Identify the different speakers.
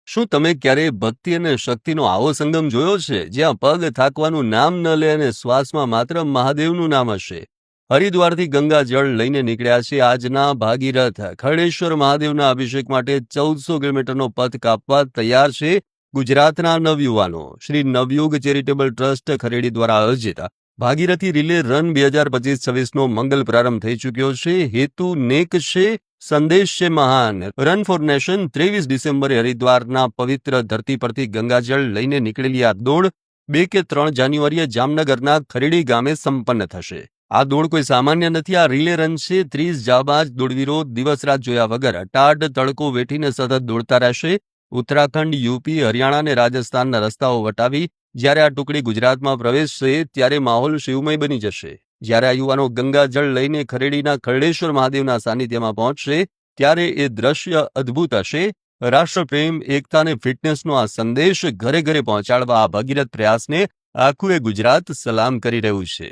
Speaker 1: શું તમે ક્યારેય ભક્તિ અને શક્તિનો આવો સંગમ જોયો છે, જ્યાં પગ થાકવાનું નામ ન લે અને શ્વાસમાં માત્ર મહાદેવનું નામ હશે? હરિદ્વારથી ગંગા જળ લઈને નીકળ્યા છે આજના ભાગીરથ ખરડેશ્વર મહાદેવના અભિષેક માટે 1400 કિલોમીટરનો પથ કાપવા તૈયાર છે ગુજરાતના નવયુવાનો. શ્રી નવયુગ ચેરિટેબલ ટ્રસ્ટ ખરેડી દ્વારા આયોજિત ભાગીરથી રિલે રન 2025-26નો મંગલ પ્રારંભ થઈ ચૂક્યો છે. હેતુ નેક છે, સંદેશ છે મહાન. રન ફોર નેશન 23 ડિસેમ્બરે હરિદ્વારના પવિત્ર ધરતી પરથી ગંગાજળ લઈને નીકળેલી આ દોડ 2 કે 3 જાન્યુઆરીએ જામનગરના ખરેડી ગામે સંપન્ન થશે. આ દોડ કોઈ સામાન્ય નથી. આ રિલે રન છે. 30 જાબાજ દોડવીરો દિવસ રાત જોયા વગર ટાઢ તડકો વેઠીને સતત દોડતા રહેશે. ઉત્તરાખંડ, યુપી, હરિયાણા અને રાજસ્થાનના રસ્તાઓ વટાવી જ્યારે આ ટુકડી ગુજરાતમાં પ્રવેશશે ત્યારે માહોલ શિવમય બની જશે. જ્યારે આ યુવાનો ગંગાજળ લઈને ખરેડીના ખરડેશ્વર મહાદેવના સાનિધ્યમાં પહોંચશે ત્યારે એ દ્રશ્ય અદ્ભુત હશે. રાષ્ટ્રપ્રેમ, એકતા અને ફિટનેસનો આ સંદેશ ઘરે ઘરે પહોંચાડવા આ ભગીરથ પ્રયાસને આખું ગુજરાત સલામ કરી રહ્યું છે.